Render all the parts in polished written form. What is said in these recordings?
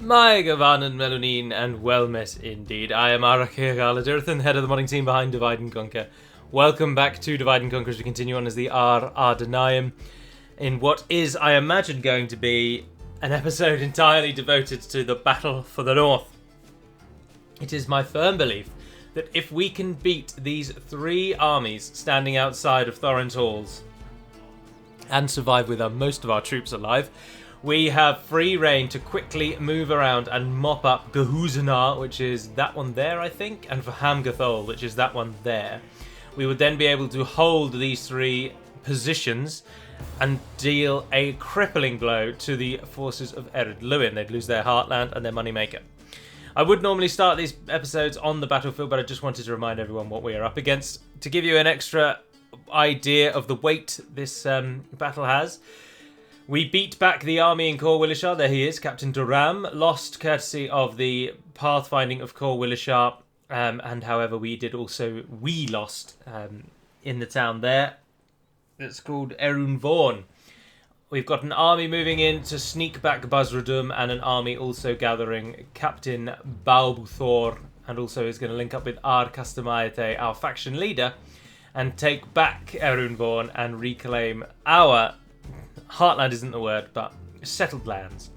My Gavanan Melonin, and well met indeed. I am Arakir Adûnâim, head of the modding team behind Divide and Conquer. Welcome back to Divide and Conquer as we continue on as the Adûnâim in what is, I imagine, going to be an episode entirely devoted to the battle for the North. It is my firm belief that if we can beat these three armies standing outside of Thorin's halls and survive with most of our troops alive, we have free reign to quickly move around and mop up Adûnâim, which is that one there, I think, and for Hamgathol, which is that one there. We would then be able to hold these three positions and deal a crippling blow to the forces of Adûnâim. They'd lose their heartland and their moneymaker. I would normally start these episodes on the battlefield, but I just wanted to remind everyone what we are up against to give you an extra idea of the weight this battle has. We beat back the army in Khor Wilishar. There he is, Captain Adûnâim, lost courtesy of the pathfinding of Khor Wilishar, and however we lost in the town there. It's called Erunvorn. We've got an army moving in to sneak back Basradum, and an army also gathering Captain Balbuthor, and also is going to link up with Ar Castamaete, our faction leader, and take back Erunvorn and reclaim our heartland isn't the word, but settled lands.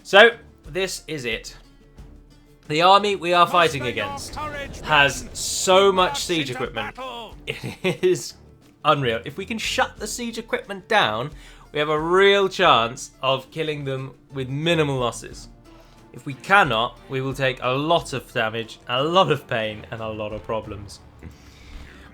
So, this is it. The army we are fighting against has so much siege equipment. It is unreal. If we can shut the siege equipment down, we have a real chance of killing them with minimal losses. If we cannot, we will take a lot of damage, a lot of pain, and a lot of problems.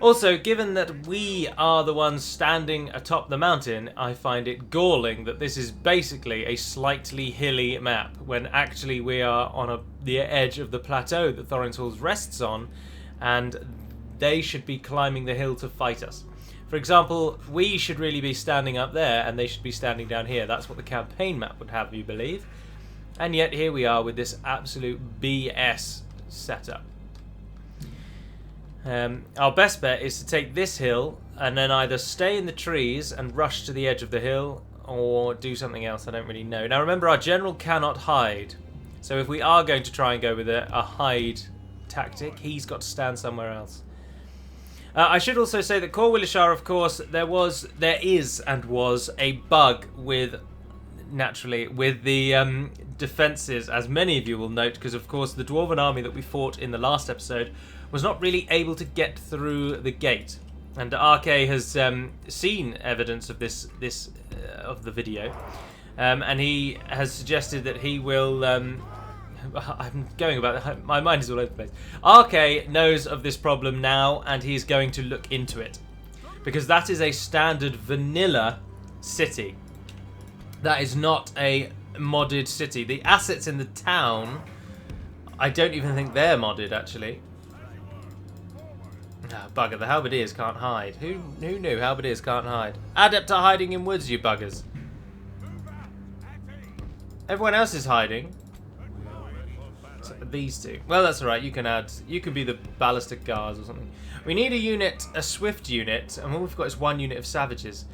Also, given that we are the ones standing atop the mountain, I find it galling that this is basically a slightly hilly map, when actually we are on the edge of the plateau that Thorin's Halls rests on, and they should be climbing the hill to fight us. For example, we should really be standing up there, and they should be standing down here. That's what the campaign map would have you believe. And yet here we are with this absolute BS setup. Our best bet is to take this hill and then either stay in the trees and rush to the edge of the hill, or do something else. I don't really know. Now remember, our general cannot hide, so if we are going to try and go with a hide tactic, he's got to stand somewhere else. I should also say that Khor Wilishar, of course, there is a bug with, naturally, with the defences, as many of you will note, because of course the Dwarven army that we fought in the last episode was not really able to get through the gate, and RK has seen evidence of this of the video, and he has suggested that he will. I'm going about. My mind is all over the place. RK knows of this problem now, and he's going to look into it, because that is a standard vanilla city. That is not a modded city. The assets in the town, I don't even think they're modded actually. Ah, bugger, the halberdiers can't hide. Who knew halberdiers can't hide? Adept at hiding in woods, you buggers. Everyone else is hiding. So these two. Well, that's alright, you can be the ballistic guards or something. We need a unit, a swift unit, and all we've got is one unit of savages.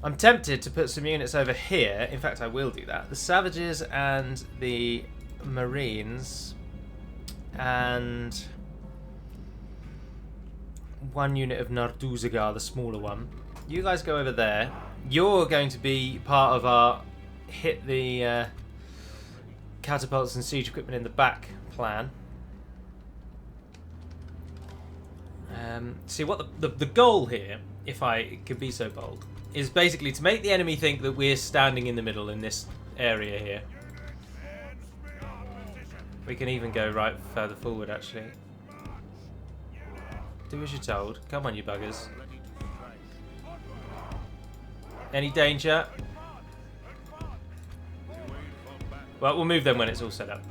I'm tempted to put some units over here. In fact, I will do that. The savages and the marines, and one unit of Narduzagar, the smaller one. You guys go over there. You're going to be part of our hit the catapults and siege equipment in the back plan. See, what the goal here, if I could be so bold, is basically to make the enemy think that we're standing in the middle in this area here. We can even go right further forward, actually. Do as you're told. Come on, you buggers. Any danger? Well, we'll move them when it's all set up.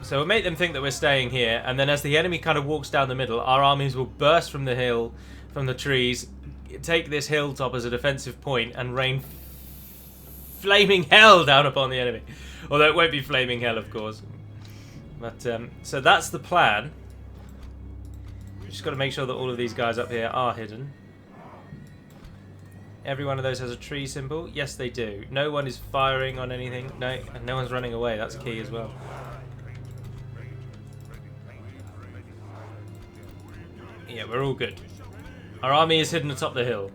So we'll make them think that we're staying here, and then as the enemy kind of walks down the middle, our armies will burst from the hill, from the trees, take this hilltop as a defensive point, and rain flaming hell down upon the enemy. Although it won't be flaming hell, of course. But so that's the plan. Just got to make sure that all of these guys up here are hidden. Every one of those has a tree symbol. Yes, they do. No one is firing on anything. No, and no one's running away. That's key as well. Yeah, we're all good. Our army is hidden atop the hill.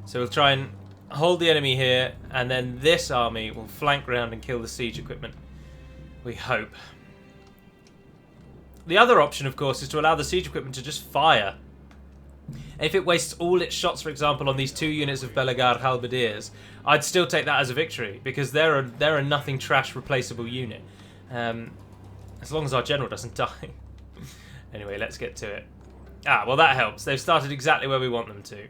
So we'll try and hold the enemy here, and then this army will flank round and kill the siege equipment. We hope. The other option, of course, is to allow the siege equipment to just fire. If it wastes all its shots, for example, on these 2 units of Belagar halberdiers, I'd still take that as a victory, because they're a nothing trash replaceable unit. As long as our general doesn't die. Anyway, let's get to it. Ah, well that helps. They've started exactly where we want them to.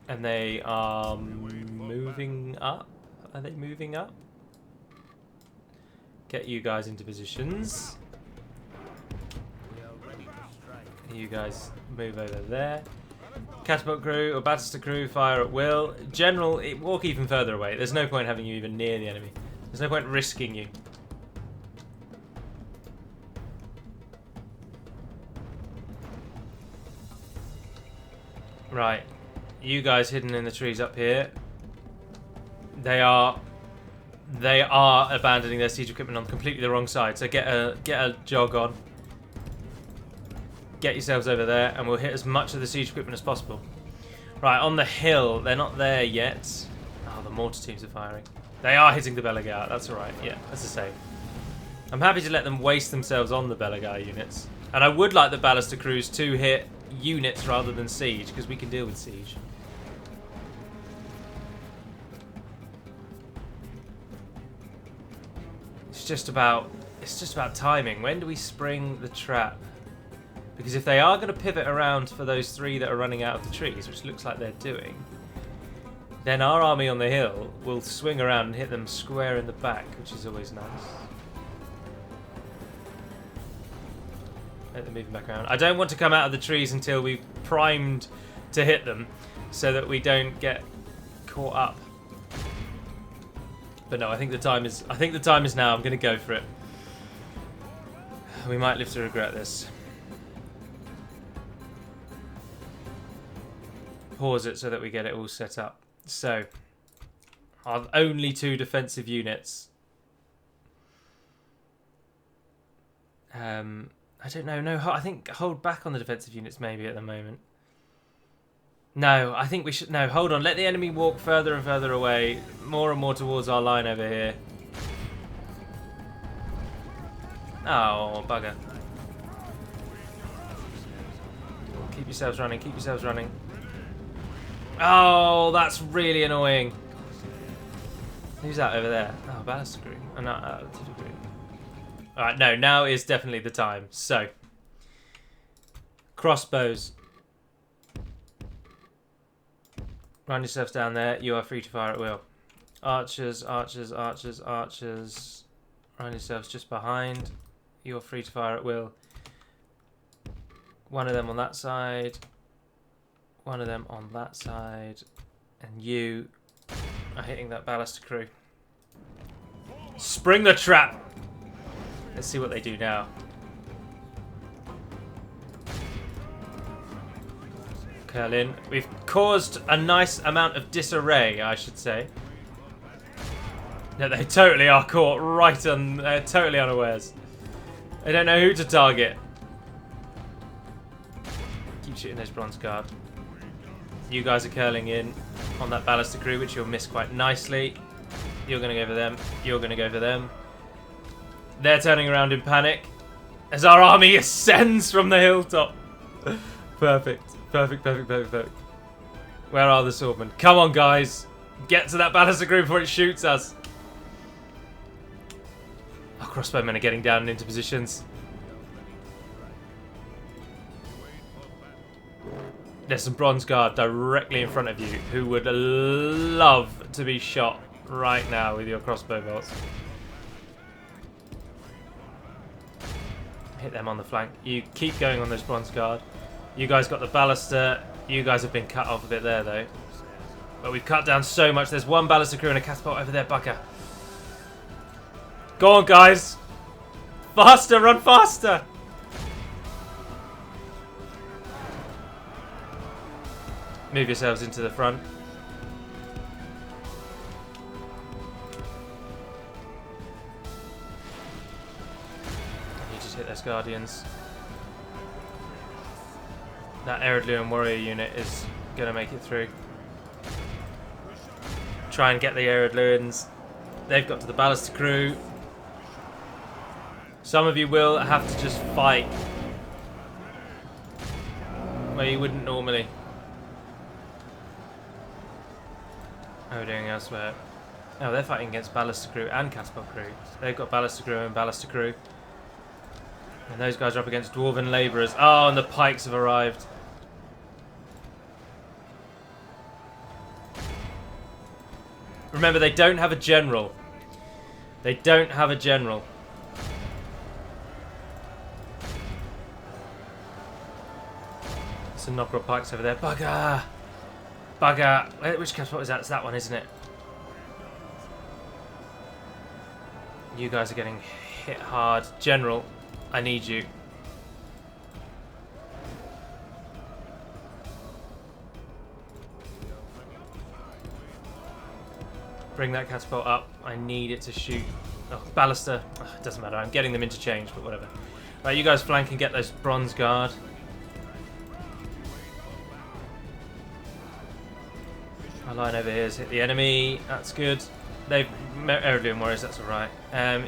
And they are moving up. Are they moving up? Get you guys into positions. You guys move over there. Catapult crew or banister crew, fire at will. General, walk even further away. There's no point having you even near the enemy. There's no point risking you. Right. You guys hidden in the trees up here. They are abandoning their siege equipment on completely the wrong side. So get a jog on. Get yourselves over there, and we'll hit as much of the siege equipment as possible. Right, on the hill, they're not there yet. Oh, the mortar teams are firing. They are hitting the Belagar. That's all right. Yeah, that's the same. I'm happy to let them waste themselves on the Belagar units, and I would like the ballista crews to hit units rather than siege, because we can deal with siege. It's just about timing. When do we spring the trap? Because if they are going to pivot around for those 3 that are running out of the trees, which looks like they're doing, then our army on the hill will swing around and hit them square in the back, which is always nice. Let them move back around. I don't want to come out of the trees until we've primed to hit them, so that we don't get caught up. But no, I think the time is now. I'm going to go for it. We might live to regret this. Pause it so that we get it all set up. So, our only 2 defensive units. I don't know. No, I think hold back on the defensive units maybe at the moment. No, I think we should... No, hold on. Let the enemy walk further and further away. More and more towards our line over here. Oh, bugger. Keep yourselves running. Keep yourselves running. Oh, that's really annoying. Who's that over there? Oh, ballista crew. Oh, no, artillery crew. Alright, no, now is definitely the time. So, crossbows. Run yourselves down there. You are free to fire at will. Archers, archers, archers, archers. Run yourselves just behind. You're free to fire at will. One of them on that side. One of them on that side. And you are hitting that ballista crew. Spring the trap! Let's see what they do now. Curl in. We've caused a nice amount of disarray, I should say. No, they totally are caught right on... They're totally unawares. They don't know who to target. Keep shooting those bronze guard. You guys are curling in on that ballista crew, which you'll miss quite nicely. You're going to go for them. You're going to go for them. They're turning around in panic as our army ascends from the hilltop. Perfect. Perfect, perfect, perfect, perfect. Where are the swordmen? Come on, guys. Get to that ballista crew before it shoots us. Our crossbowmen are getting down and into positions. There's some bronze guard directly in front of you who would love to be shot right now with your crossbow bolts. Hit them on the flank. You keep going on those bronze guard. You guys got the ballista. You guys have been cut off a bit there, though. But we've cut down so much. There's one ballista crew and a catapult over there, bugger. Go on, guys. Faster, run faster. Move yourselves into the front. You just hit those Guardians. That Adûnâim warrior unit is going to make it through. Try and get the Adûnâims. They've got to the ballista crew. Some of you will have to just fight where you wouldn't normally. How are we doing elsewhere? Oh, they're fighting against ballista crew and catapult crew. They've got ballista crew and ballista crew. And those guys are up against dwarven labourers. Oh, and the pikes have arrived. Remember, they don't have a general. They don't have a general. Some Nogrod pikes over there. Bugger! Bugger! Which catapult is that? It's that one, isn't it? You guys are getting hit hard. General, I need you. Bring that catapult up. I need it to shoot. Oh, ballista. Oh, it doesn't matter. I'm getting them interchanged, but whatever. Right, you guys flank and get those bronze guard. Our line over here has hit the enemy. That's good. They've Adûnâim warriors. That's all right.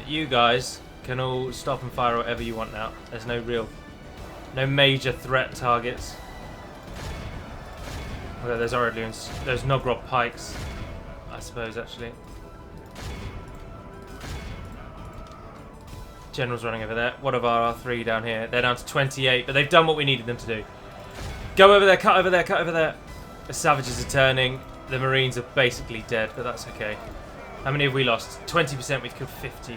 You guys can all stop and fire whatever you want now. There's no major threat targets. Although there's Adûnâims, there's Nogrod pikes. I suppose, actually. General's running over there. What of our R3 down here? They're down to 28, but they've done what we needed them to do. Go over there, cut over there, cut over there. The savages are turning. The marines are basically dead, but that's okay. How many have we lost? 20%, we've killed 50.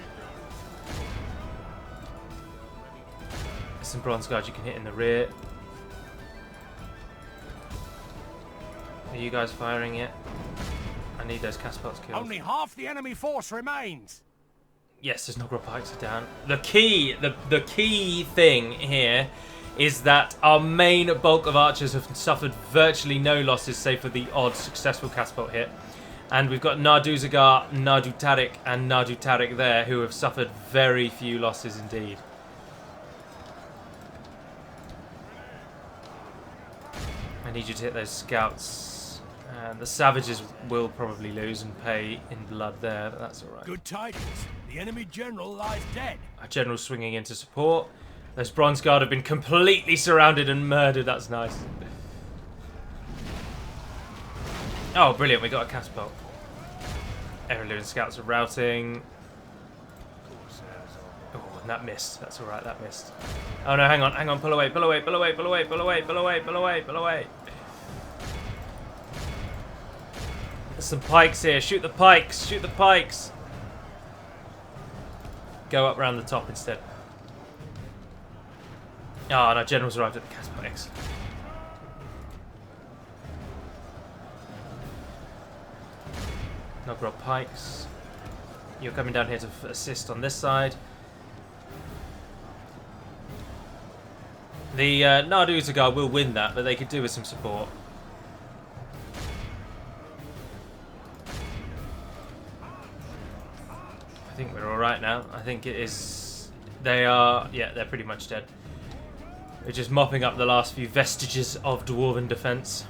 There's some bronze guards you can hit in the rear. Are you guys firing yet? I need those catapults killed. Only half the enemy force remains. Yes, there's Nogrod pikes are down. The key thing here is that our main bulk of archers have suffered virtually no losses, save for the odd successful catapult hit. And we've got Narduzagar, Nardu Tariq, and Nardu Tariq there, who have suffered very few losses indeed. I need you to hit those scouts. The savages will probably lose and pay in blood there, but that's alright. Good tidings. The enemy general lies dead. Our general's swinging in to support. Those bronze guard have been completely surrounded and murdered. That's nice. Oh, brilliant. We got a catapult. Adûnâim scouts are routing. Oh, and that missed. That's alright, that missed. Oh no, hang on. Pull away, pull away, pull away, pull away, pull away, pull away, pull away, pull away. There's some pikes here. Shoot the pikes. Shoot the pikes. Go up round the top instead. Ah, no, general's arrived at the catapult. Excellent. Nogrod pikes. You're coming down here to assist on this side. The Narduzagar will win that, but they could do with some support. I think we're alright now. I think it is... They are... Yeah, they're pretty much dead. We're just mopping up the last few vestiges of dwarven defense.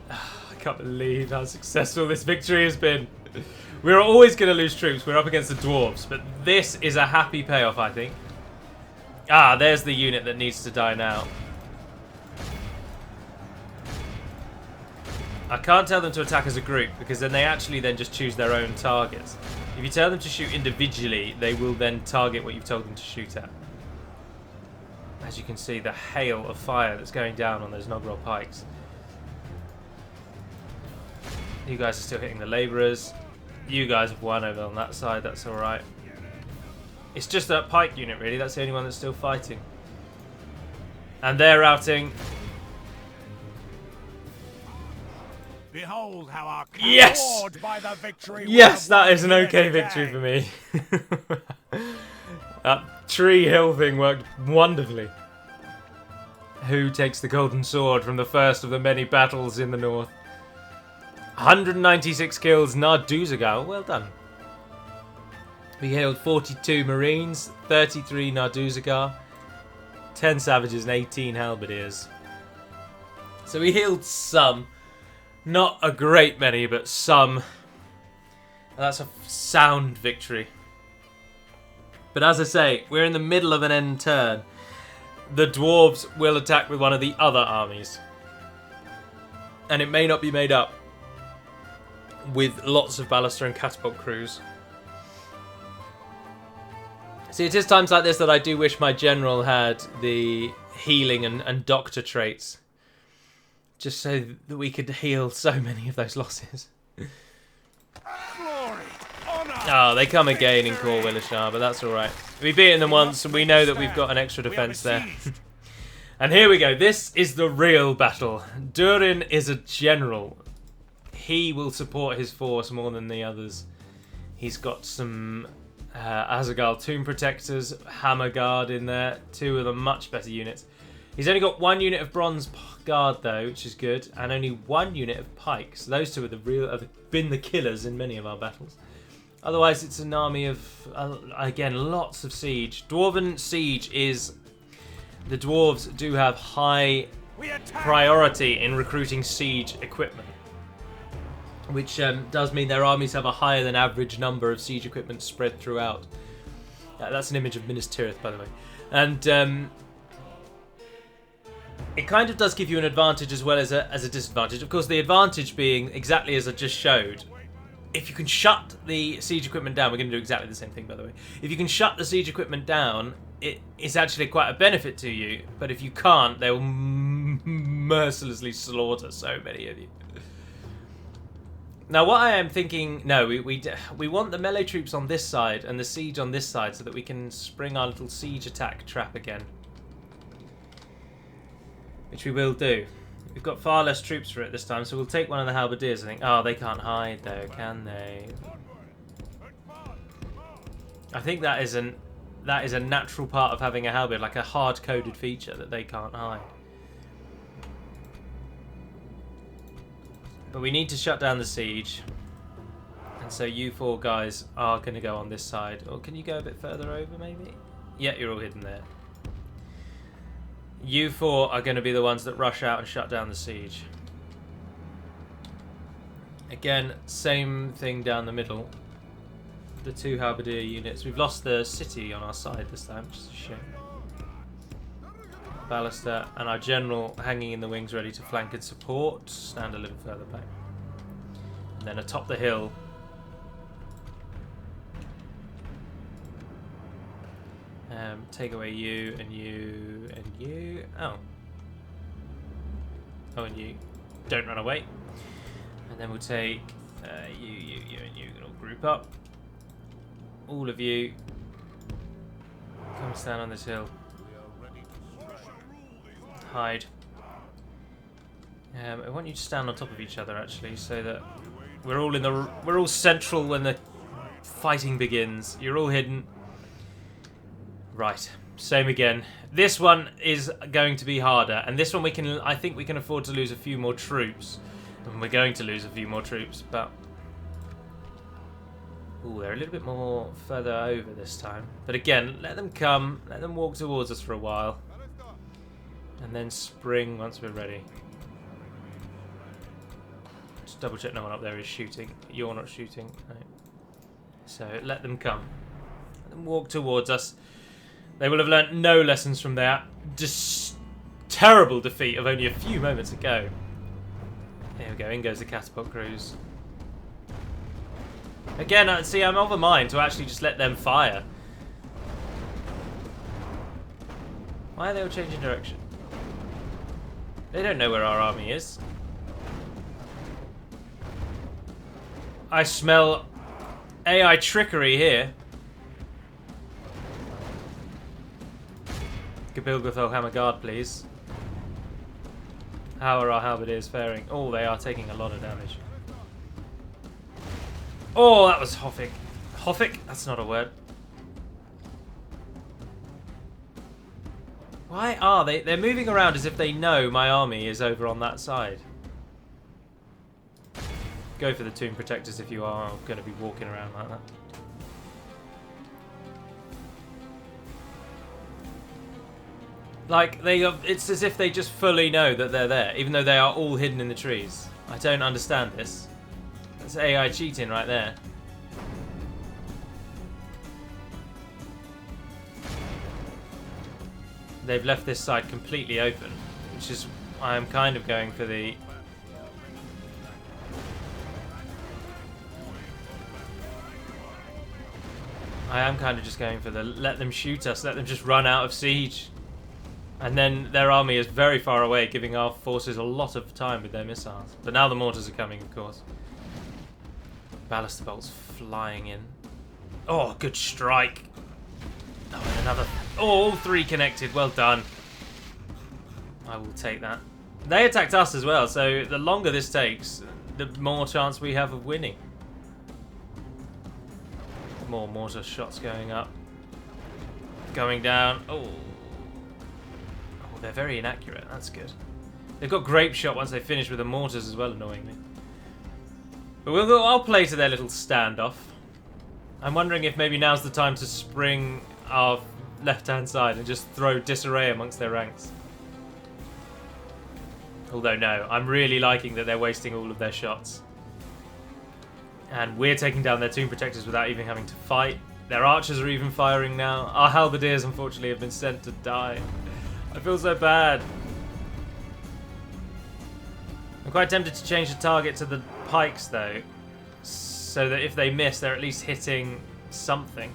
I can't believe how successful this victory has been. We're always going to lose troops. We're up against the dwarves, but this is a happy payoff, I think. Ah, there's the unit that needs to die now. I can't tell them to attack as a group, because then they actually then just choose their own targets. If you tell them to shoot individually, they will then target what you've told them to shoot at. As you can see, the hail of fire that's going down on those Nogrod pikes. You guys are still hitting the labourers. You guys have won over on that side, that's alright. It's just that pike unit, really. That's the only one that's still fighting. And they're routing. Behold how our yes! by the victory. Yes, that is an okay victory for me. That tree hill thing worked wonderfully. Who takes the golden sword from the first of the many battles in the north? 196 kills, Nardúzagar. Well done. We healed 42 Marines, 33 Nardúzagar, 10 Savages, and 18 Halberdiers. So we healed some. Not a great many, but some. And that's a sound victory. But as I say, we're in the middle of an end turn. The dwarves will attack with one of the other armies. And it may not be made up with lots of ballista and catapult crews. See, it is times like this that I do wish my general had the healing and doctor traits. Just so that we could heal so many of those losses. Glory, honor, Oh, they come again in Core Willishar, but that's alright. We've beaten them once, and we know that we've got an extra defense there. And here we go. This is the real battle. Durin is a general. He will support his force more than the others. He's got some Azagal Tomb Protectors, Hammer Guard in there. Two of the much better units. He's only got one unit of Bronze Guard though, which is good, and only one unit of Pikes. Those two are the real, have been the killers in many of our battles. Otherwise, it's an army of, again, lots of siege. Dwarven siege is... The dwarves do have high priority in recruiting siege equipment. Which does mean their armies have a higher than average number of siege equipment spread throughout. That's an image of Minas Tirith, by the way. And it kind of does give you an advantage as well as a disadvantage. Of course, the advantage being, exactly as I just showed, if you can shut the siege equipment down, we're going to do exactly the same thing, by the way. If you can shut the siege equipment down, it's actually quite a benefit to you. But if you can't, they will mercilessly slaughter so many of you. Now, what I am thinking... No, we want the melee troops on this side and the siege on this side so that we can spring our little siege attack trap again. Which we will do. We've got far less troops for it this time, so we'll take one of the halberdiers, I think. Oh, they can't hide, though, can they? I think that is a natural part of having a halberd, like a hard-coded feature that they can't hide. But we need to shut down the siege. And so you four guys are going to go on this side. Or can you go a bit further over, maybe? Yeah, you're all hidden there. You four are going to be the ones that rush out and shut down the siege. Again, same thing down the middle. The two halberdier units. We've lost the city on our side this time, which is a shame. Ballista and our general hanging in the wings ready to flank and support. Stand a little further back. And then atop the hill. Take away you and you and you. Oh. Oh, and you. Don't run away. And then we'll take you and you can all group up. All of you. Come stand on this hill. Hide. I want you to stand on top of each other actually, so that we're all central when the fighting begins. You're all hidden. Right, same again. This one is going to be harder, and this one I think we can afford to lose a few more troops. And we're going to lose a few more troops, but ooh, they're a little bit more further over this time. But again, let them come, let them walk towards us for a while. And then spring once we're ready. Just double check no one up there is shooting. You're not shooting. No. So let them come. Let them walk towards us. They will have learnt no lessons from their just terrible defeat of only a few moments ago. Here we go, in goes the catapult crews. Again, see, I'm of a mind to actually just let them fire. Why are they all changing direction? They don't know where our army is. I smell AI trickery here. Gabilgathol Hammer Guard, please. How are our halberdiers faring? Oh, they are taking a lot of damage. Oh, that was Hoffic. Hoffic? That's not a word. Why are they? They're moving around as if they know my army is over on that side. Go for the tomb protectors if you are going to be walking around like that. Like, it's as if they just fully know that they're there, even though they are all hidden in the trees. I don't understand this. That's AI cheating right there. They've left this side completely open, which is why I'm kind of going for the... I am kind of just going for the let them shoot us, let them just run out of siege. And then their army is very far away, giving our forces a lot of time with their missiles. But now the mortars are coming, of course. Ballista bolts flying in. Oh, good strike. Oh, and another... Oh, all three connected. Well done. I will take that. They attacked us as well, so the longer this takes, the more chance we have of winning. More mortar shots going up. Going down. Oh. They're very inaccurate. That's good. They've got grape shot once they finish with the mortars as well, annoyingly. But I'll play to their little standoff. I'm wondering if maybe now's the time to spring our left-hand side and just throw disarray amongst their ranks. Although no, I'm really liking that they're wasting all of their shots. And we're taking down their tomb protectors without even having to fight. Their archers are even firing now. Our halberdiers, unfortunately, have been sent to die. I feel so bad. I'm quite tempted to change the target to the pikes, though, so that if they miss, they're at least hitting something.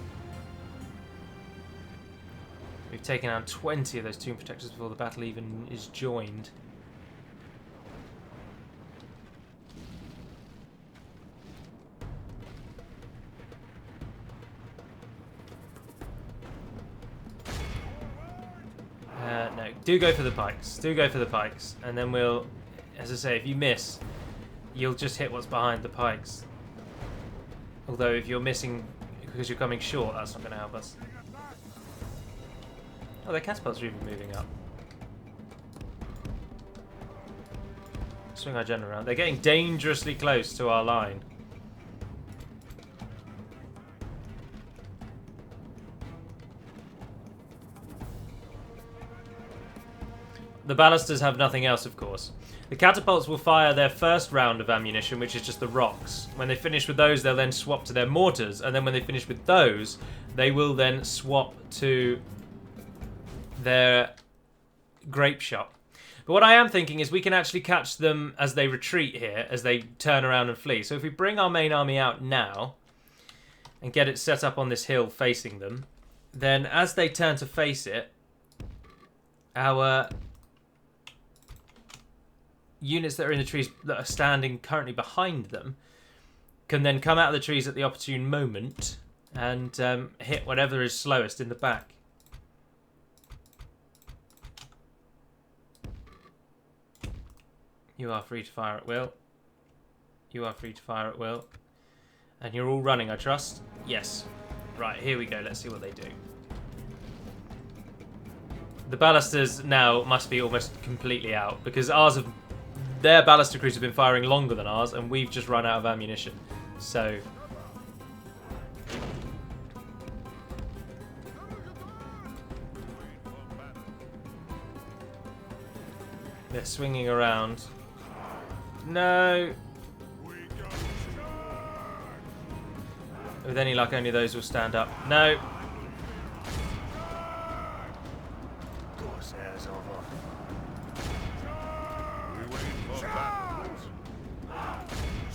We've taken out 20 of those tomb protectors before the battle even is joined. No, do go for the pikes. Do go for the pikes. And then we'll, as I say, if you miss, you'll just hit what's behind the pikes. Although if you're missing because you're coming short, that's not going to help us. Oh, their catapults are even moving up. Swing our general around. They're getting dangerously close to our line. The ballistas have nothing else, of course. The catapults will fire their first round of ammunition, which is just the rocks. When they finish with those, they'll then swap to their mortars, and then when they finish with those, they will then swap to their grape shot. But what I am thinking is we can actually catch them as they retreat here, as they turn around and flee. So if we bring our main army out now and get it set up on this hill facing them, then as they turn to face it, our units that are in the trees that are standing currently behind them can then come out of the trees at the opportune moment and hit whatever is slowest in the back. You are free to fire at will. You are free to fire at will. And you're all running, I trust? Yes. Right, here we go. Let's see what they do. The ballistas now must be almost completely out because their ballista crews have been firing longer than ours and we've just run out of ammunition. So they're swinging around. No. With any luck, only those will stand up. No.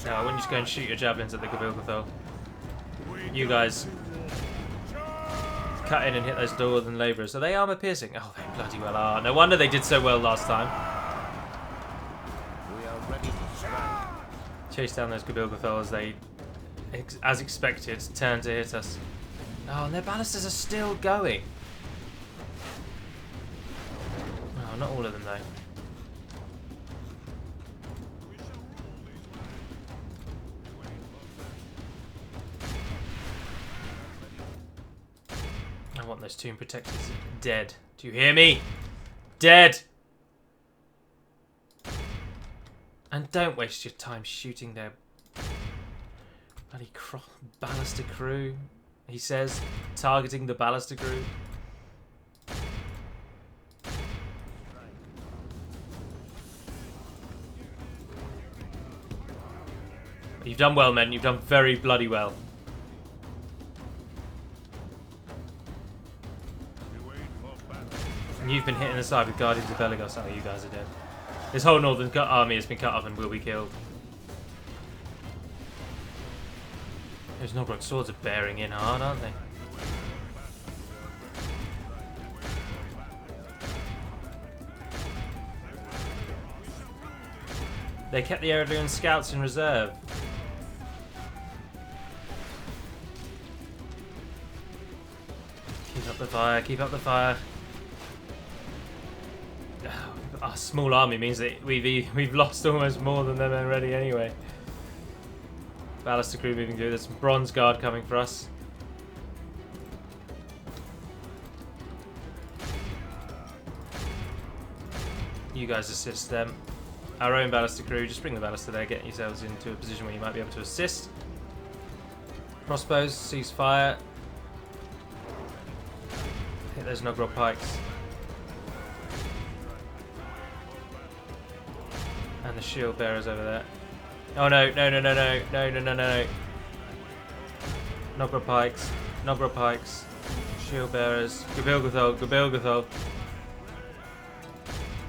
No, I wouldn't just go and shoot your javelins at the Gabilgathol. You guys cut in and hit those northern labourers. Are they armour piercing? Oh, they bloody well are. No wonder they did so well last time. Chase down those Gabilgathol as they, as expected, turn to hit us. Oh, and their ballistas are still going. Oh, not all of them though. I want those tomb protectors dead. Do you hear me? Dead! And don't waste your time shooting their bloody ballister crew. He says, targeting the ballister crew. You've done well, men. You've done very bloody well. And you've been hitting the side with Guardians of Beligos. Oh, you guys are dead. This whole northern army has been cut off and will be killed. Those Novgorod swords are bearing in hard, aren't they? They kept the Adûnâim scouts in reserve. Keep up the fire, keep up the fire. Our small army means that we've lost almost more than them already anyway. Ballister crew moving through. There's some bronze guard coming for us. You guys assist them. Our own ballister crew, just bring the ballister there, get yourselves into a position where you might be able to assist. Crossbows, cease fire. Hit those Novgorod pikes. And the shield bearers over there. Oh no, no, no, no, no, no, no, no, no. Novgorod pikes, Novgorod pikes. Shield bearers. Gabilgathol, Gabilgathol.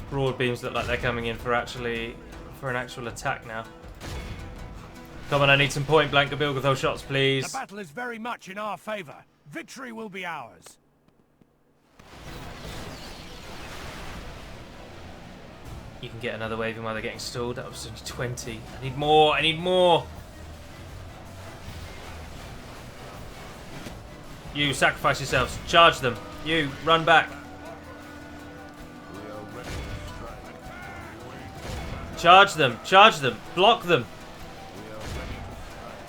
Broad beams look like they're coming in for an actual attack now. Come on, I need some point blank Gabilgathol shots, please. The battle is very much in our favour. Victory will be ours. You can get another wave in while they're getting stalled. That was only 20. I need more, I need more. You sacrifice yourselves. Charge them. You run back. Charge them. Charge them. Block them.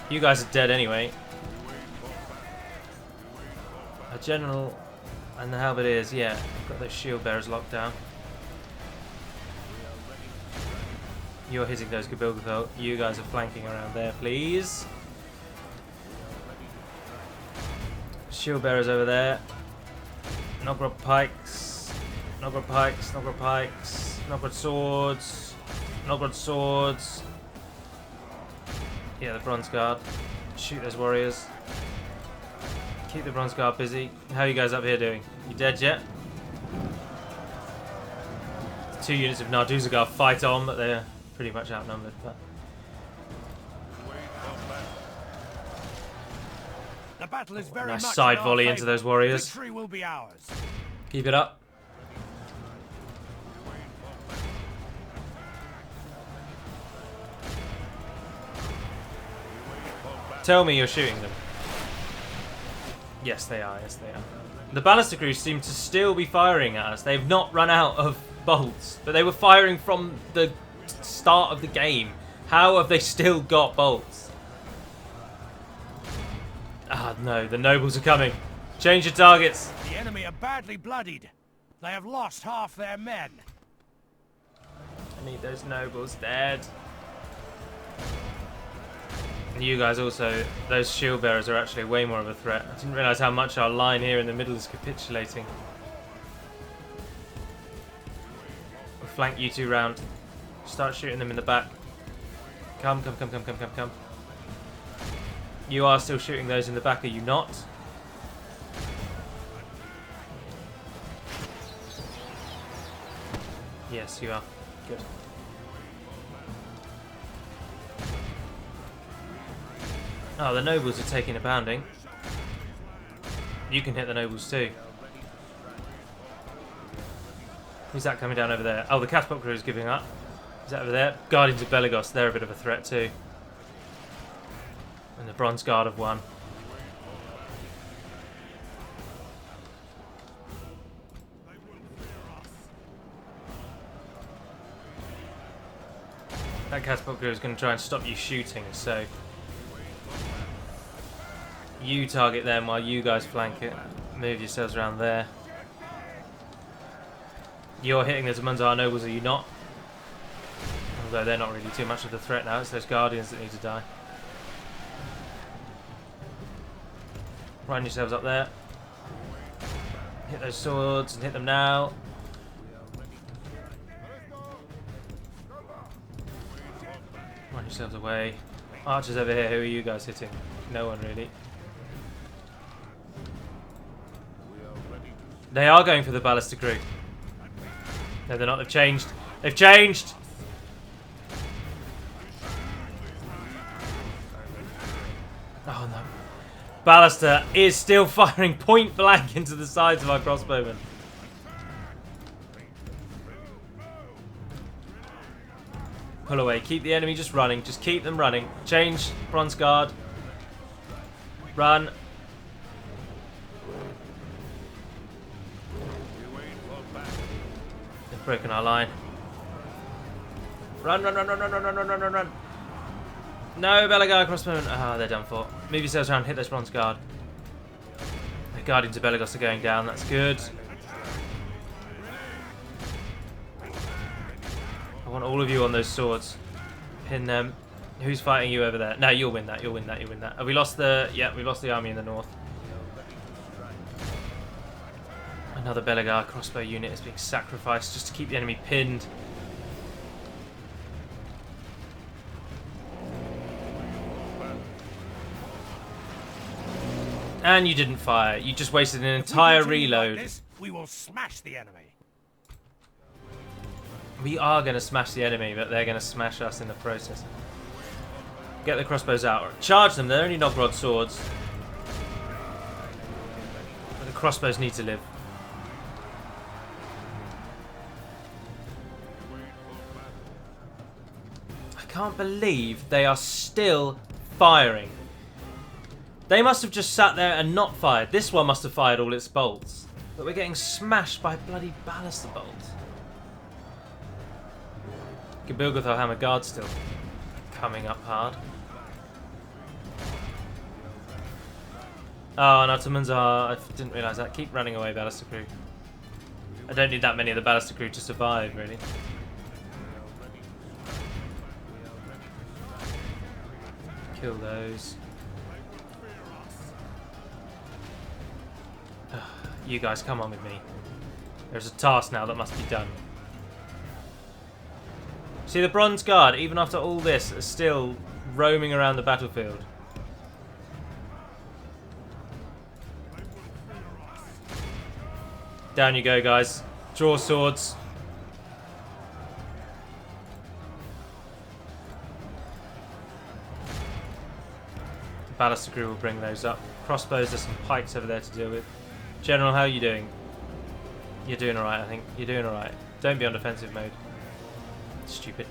You guys are dead anyway. A general and the halberdiers, yeah. I've got those shield bearers locked down. You're hitting those Gabilgathol. You guys are flanking around there, please. Shield bearers over there. Novgorod pikes. Novgorod pikes. Novgorod pikes. Novgorod swords. Novgorod swords. Yeah, the bronze guard. Shoot those warriors. Keep the bronze guard busy. How are you guys up here doing? You dead yet? 2 units of Narduzagar fight on, but they're pretty much outnumbered. But the battle is very nice much side in volley our into favour. those warriors. Victory will be ours. Keep it up. Tell me you're shooting them. Yes, they are. Yes, they are. The ballister crew seem to still be firing at us. They've not run out of bolts, but they were firing from the start of the game. How have they still got bolts? Ah, no. The nobles are coming. Change your targets. The enemy are badly bloodied. They have lost half their men. I need those nobles dead. And you guys also, those shield bearers are actually way more of a threat. I didn't realise how much our line here in the middle is capitulating. We'll flank you two round. Start shooting them in the back. Come, come, come, come, come, come, come. You are still shooting those in the back, are you not? Yes, you are. Good. Oh, the nobles are taking a pounding. You can hit the nobles too. Who's that coming down over there? Oh, the catapult crew is giving up. Is that over there? Guardians of Beligos, they're a bit of a threat too. And the bronze guard have won. That catapult crew is going to try and stop you shooting, so you target them while you guys flank it. Move yourselves around there. You're hitting the Munzar nobles, are you not? Although they're not really too much of a threat now. It's those guardians that need to die. Line yourselves up there. Hit those swords and hit them now. Run yourselves away. Archers over here. Who are you guys hitting? No one really. They are going for the ballistic crew. No, they're not. They've changed. They've changed! Oh no. Ballister is still firing point blank into the sides of our crossbowmen. Pull away. Keep the enemy just running. Just keep them running. Change. Bronze Guard. Run. They've broken our line. Run, run, run, run, run, run, run, run, run, run, run. No, Belagar crossbowmen. Ah, they're done for. Move yourselves around. Hit those Bronze Guard. The Guardians of Belagos are going down. That's good. I want all of you on those swords. Pin them. Who's fighting you over there? No, you'll win that. You'll win that. You'll win that. Have we lost the... Yeah, we lost the army in the north. Another Belagar crossbow unit is being sacrificed just to keep the enemy pinned. And you didn't fire. You just wasted an entire reload. Like this, we will smash the enemy. We are going to smash the enemy, but they're going to smash us in the process. Get the crossbows out. Charge them. They're only Novgorod swords. But the crossbows need to live. I can't believe they are still firing. They must have just sat there and not fired. This one must have fired all its bolts. But we're getting smashed by bloody ballista bolts. Gibilgathar Hammer Guard still coming up hard. Oh, no, Munzar. I didn't realise that. Keep running away, ballista crew. I don't need that many of the ballista crew to survive, really. Kill those. You guys, come on with me. There's a task now that must be done. See, the Bronze Guard, even after all this, are still roaming around the battlefield. Down you go, guys. Draw swords. The ballista crew will bring those up. Crossbows, there's some pikes over there to deal with. General, how are you doing? You're doing alright, I think. You're doing alright. Don't be on defensive mode. Stupid.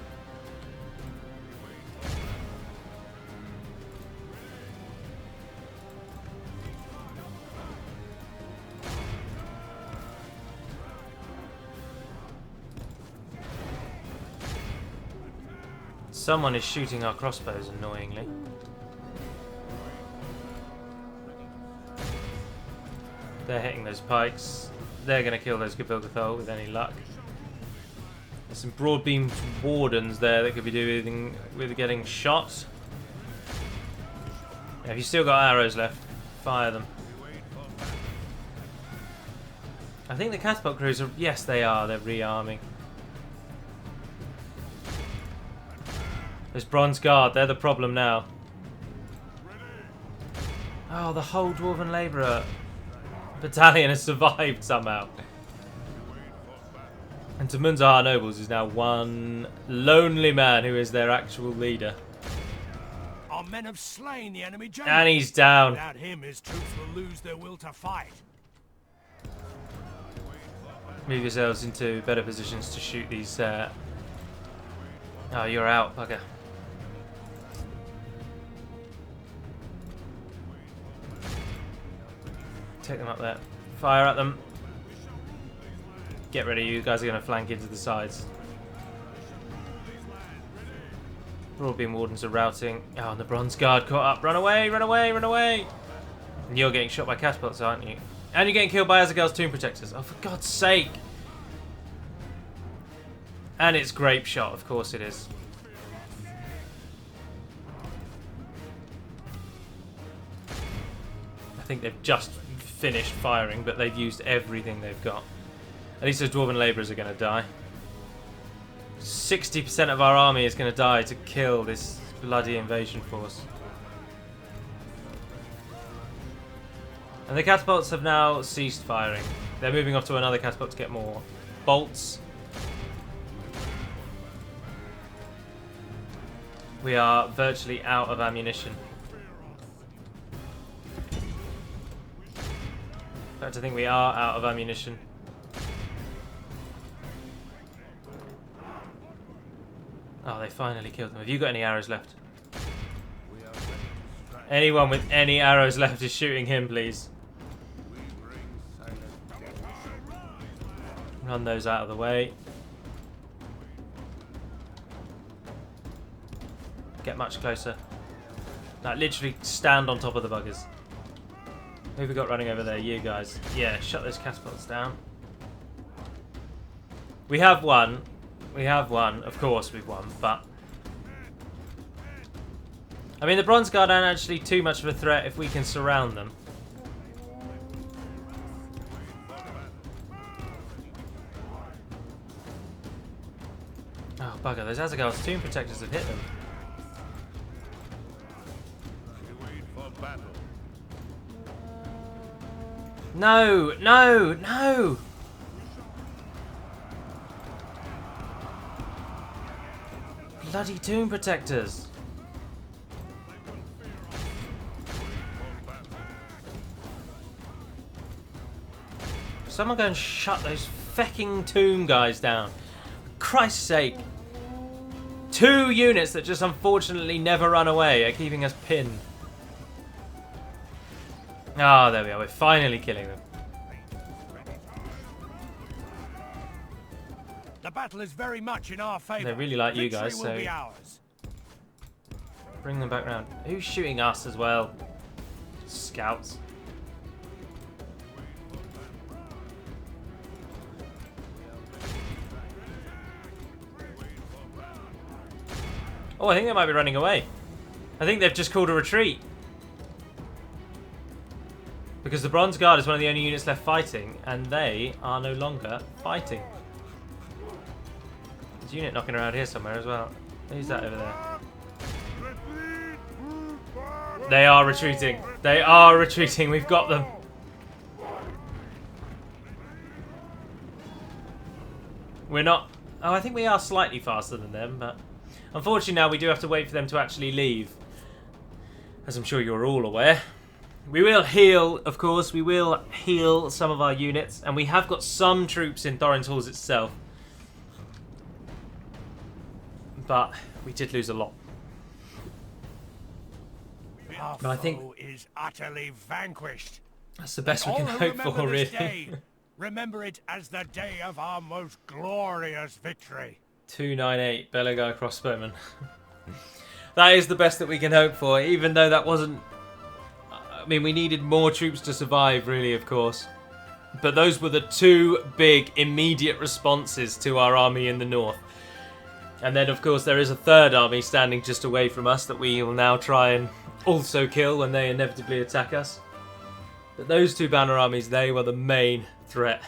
Someone is shooting our crossbows, annoyingly. They're hitting those pikes. They're going to kill those Gibilgathar with any luck. There's some broad-beamed wardens there that could be doing with getting shot. Yeah, if you've still got arrows left, fire them. I think the catapult crews are... Yes, they are. They're rearming. There's Bronze Guard. They're the problem now. Oh, the whole Dwarven Labourer battalion has survived somehow. And Munzar nobles is now one lonely man who is their actual leader. Our men have slain the enemy general. And he's down. Without him, his troops will lose their will to fight. Move yourselves into better positions to shoot these... Oh, you're out, bugger. Take them up there. Fire at them. Get ready, you guys are going to flank into the sides. Broadbeam Wardens are routing. Oh, and the Bronze Guard caught up. Run away, run away, run away! And you're getting shot by catapults, aren't you? And you're getting killed by Azagel's Tomb Protectors. Oh, for God's sake! And it's grape shot, of course it is. I think they've just finished firing, but they've used everything they've got. At least those dwarven labourers are going to die. 60% of our army is going to die to kill this bloody invasion force. And the catapults have now ceased firing. They're moving off to another catapult to get more bolts. We are virtually out of ammunition. In fact, I think we are out of ammunition. Oh, they finally killed them. Have you got any arrows left? Anyone with any arrows left is shooting him, please. Run those out of the way. Get much closer. Now, literally stand on top of the buggers. Who have we got running over there? You guys. Yeah, shut those catapults down. We have won. We have won. Of course we've won, but... I mean, the Bronze Guard aren't actually too much of a threat if we can surround them. Oh, bugger. Those Azagars Tomb Protectors have hit them. No! No! No! Bloody Tomb Protectors! Someone go and shut those fecking tomb guys down. For Christ's sake! 2 units that just unfortunately never run away are keeping us pinned. Ah, there we are. We're finally killing them. The battle is very much in our favour. They really like you guys, Victory will so be ours. Bring them back round. Who's shooting us as well? Scouts. Oh, I think they might be running away. I think they've just called a retreat. Because the Bronze Guard is one of the only units left fighting, and they are no longer fighting. There's a unit knocking around here somewhere as well. Who's that over there? They are retreating. They are retreating. We've got them. We're not... Oh, I think we are slightly faster than them, but... Unfortunately now we do have to wait for them to actually leave. As I'm sure you're all aware. We will heal, of course. We will heal some of our units. And we have got some troops in Thorin's Halls itself. But we did lose a lot. Our I think foe is utterly vanquished. that's the best we All can who hope remember for, this really. day, remember it as the day of our most glorious victory. 298 Belagar crossbowmen. That is the best that we can hope for, even though that wasn't... I mean, we needed more troops to survive, really, of course. But those were the 2 big, immediate responses to our army in the north. And then, of course, there is a 3rd army standing just away from us that we will now try and also kill when they inevitably attack us. But those 2 banner armies, they were the main threat.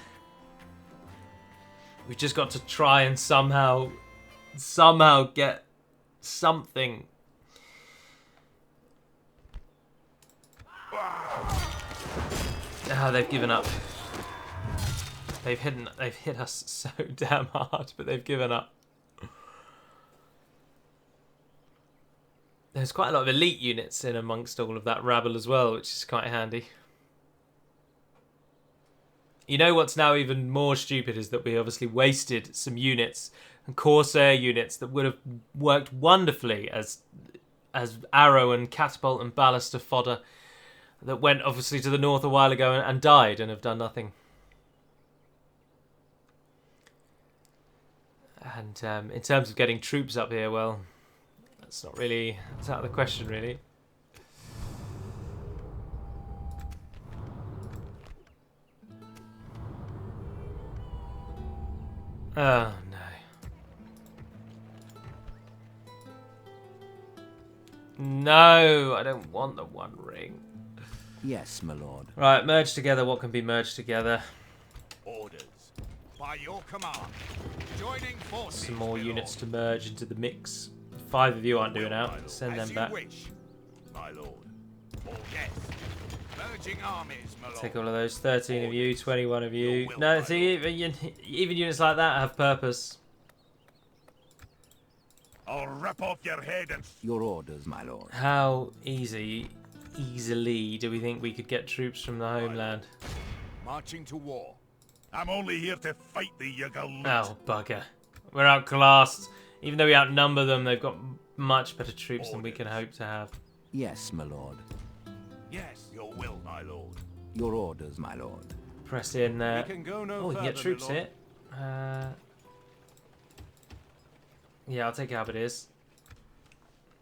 We've just got to try and somehow get something. Ah, they've given up. They've hit us so damn hard, but they've given up. There's quite a lot of elite units in amongst all of that rabble as well, which is quite handy. You know what's now even more stupid is that we obviously wasted some units, and Corsair units that would have worked wonderfully as arrow and catapult and ballista fodder, that went obviously to the north a while ago and died and have done nothing. And in terms of getting troops up here, well, that's not really, it's out of the question, really. Oh, no. No, I don't want the one ring. Yes, my lord. Right, merge together what can be merged together. Orders. By your command. Joining forces. Some more my units to lord. merge into the mix. 5 of you aren't doing Will, out. my lord. Send As them you back. wish, my lord. Or yes. Merging armies, my lord. Take all of those. 13 of you, 21 of you. Your will, No, my see, even units like that have purpose. I'll rip off your head and Your orders, my lord. How easily do we think we could get troops from the homeland? marching to war. I'm only here to fight thee, you galoot. Oh, bugger. We're outclassed. Even though we outnumber them, they've got much better troops than we can hope to have. Yes, my lord. Yes, your will, my lord. Your orders, my lord. Press in there. We can go no Oh, we can get further, troops my lord. here. Yeah, I'll take Halberdiers.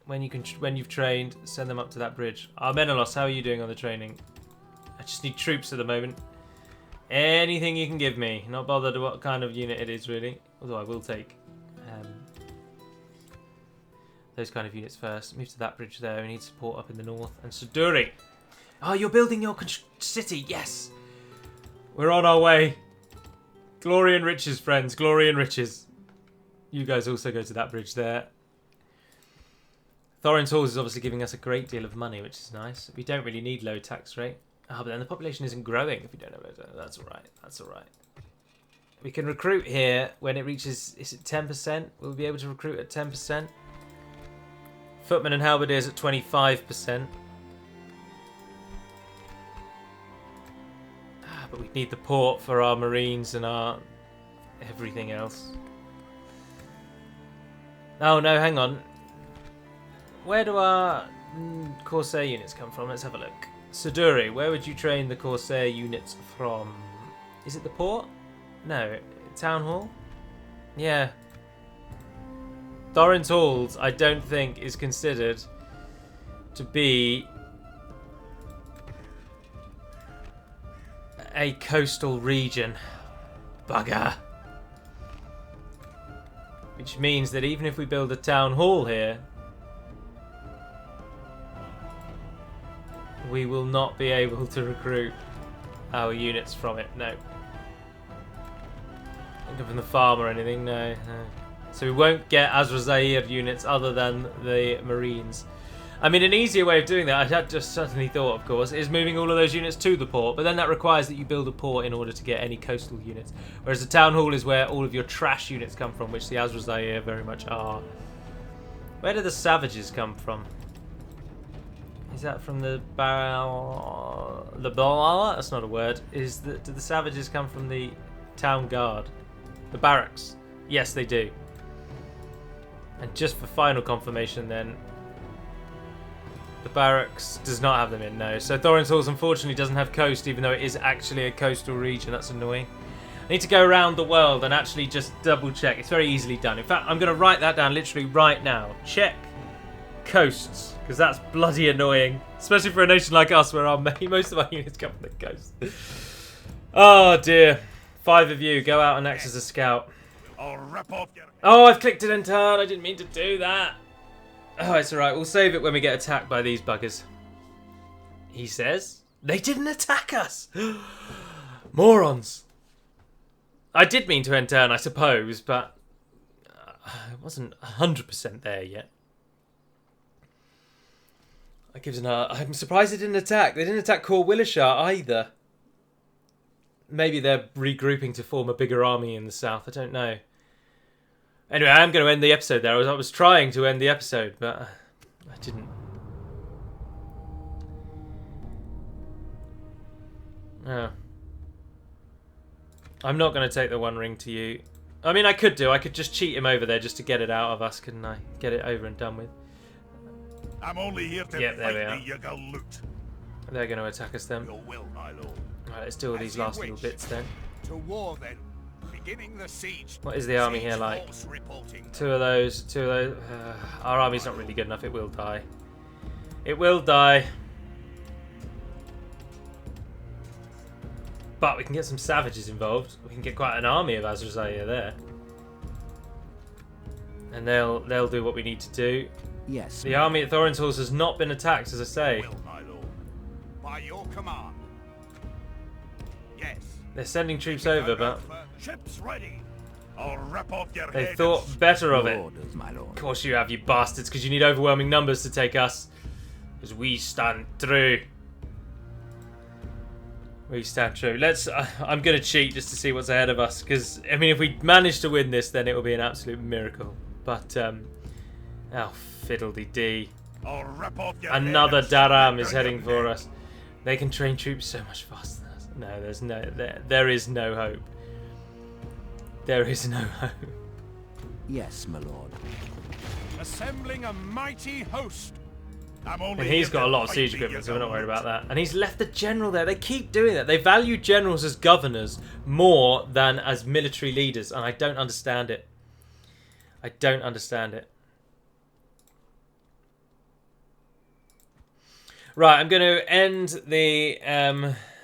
When you've trained, send them up to that bridge. Menelaus, how are you doing on the training? I just need troops at the moment. Anything you can give me. Not bothered what kind of unit it is, really. Although I will take those kind of units first. Move to that bridge there. We need support up in the north. And Suduri. Oh, you're building your city. Yes. We're on our way. Glory and riches, friends. Glory and riches. You guys also go to that bridge there. Thorin's Halls is obviously giving us a great deal of money, which is nice. We don't really need low tax rate. Oh, but then the population isn't growing if we don't have it. That's alright. That's alright. We can recruit here when it reaches, is it 10%? We'll be able to recruit at 10%. Footmen and Halberdiers at 25%. But we need the port for our marines and our everything else. Oh no, hang on. Where do our Corsair units come from? Let's have a look. Suduri, where would you train the Corsair units from? Is it the port? No. Town Hall? Yeah. Thorin's Halls, I don't think, is considered to be a coastal region. Bugger. Which means that even if we build a town hall here, we will not be able to recruit our units from it. No. Don't come from the farm or anything. No. So we won't get Azrazair units other than the Marines. I mean, an easier way of doing that, I had just suddenly thought, of course, is moving all of those units to the port. But then that requires that you build a port in order to get any coastal units. Whereas the town hall is where all of your trash units come from, which the Azrazair very much are. Where do the savages come from? Is that from the Bala? That's not a word. Do the savages come from the town guard? The barracks? Yes, they do. And just for final confirmation then, the barracks does not have them in, no. So Thorin's Halls unfortunately doesn't have coast, even though it is actually a coastal region. That's annoying. I need to go around the world and actually just double check. It's very easily done. In fact, I'm going to write that down literally right now. Check coasts, because that's bloody annoying. Especially for a nation like us where most of our units come from the coast. Oh dear. 5 of you, go out and act as a scout. I'll rip off your... Oh, I've clicked it and turn. I didn't mean to do that. Oh, it's alright. We'll save it when we get attacked by these buggers. He says. They didn't attack us. Morons. I did mean to end turn, I suppose, but I wasn't 100% there yet. That gives I'm surprised they didn't attack. They didn't attack Cor Willishar either. Maybe they're regrouping to form a bigger army in the south. I don't know. Anyway, I am going to end the episode there. I was trying to end the episode, but I didn't. Oh. I'm not going to take the one ring to you. I mean, I could do. I could just cheat him over there just to get it out of us, couldn't I? Get it over and done with. I'm only here to Yep, there we are. fight thee, you galoot. They're going to attack us then. Your will, my lord. Right, let's do all these As you last little wish. bits then. To war then. Beginning the siege. What is the army Siege here like? force reporting. 2 of those. Our army's not really good enough. It will die. It will die. But we can get some savages involved. We can get quite an army of Azrazair there. And they'll do what we need to do. Yes, The army at Thorin's has not been attacked, as I say. Will, my lord. By your command. Yes. They're sending troops over, but Ships ready. I'll wrap up your they head thought and better of it. orders, my lord. Of course you have, you bastards, because you need overwhelming numbers to take us. Because we stand true. We stand true. Let's. I'm going to cheat just to see what's ahead of us. Because, I mean, if we manage to win this, then it will be an absolute miracle. But, oh, fiddle-dee-dee. I'll wrap up your Another head and Daram is surrender heading your for neck. us. They can train troops so much faster than us. No, there's no. There is no hope. There is no hope. Yes, my lord. Assembling a mighty host. I'm only And he's here got a to lot of fight siege the equipment, so we're not worried government. about that. And he's left a general there. They keep doing that. They value generals as governors more than as military leaders, and I don't understand it. I don't understand it. Right, I'm going to end the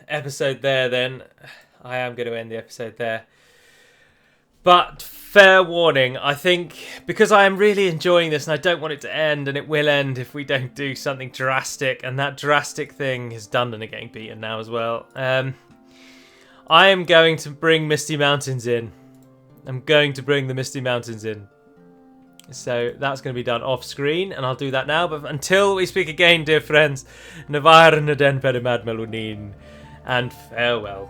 episode there then. I am going to end the episode there. But fair warning, I think because I am really enjoying this and I don't want it to end, and it will end if we don't do something drastic, and that drastic thing is Dundon getting beaten now as well. I am going to bring Misty Mountains in. I'm going to bring the Misty Mountains in. So that's going to be done off screen, and I'll do that now. But until we speak again, dear friends, Navar Naden Perimad Melunin, and farewell.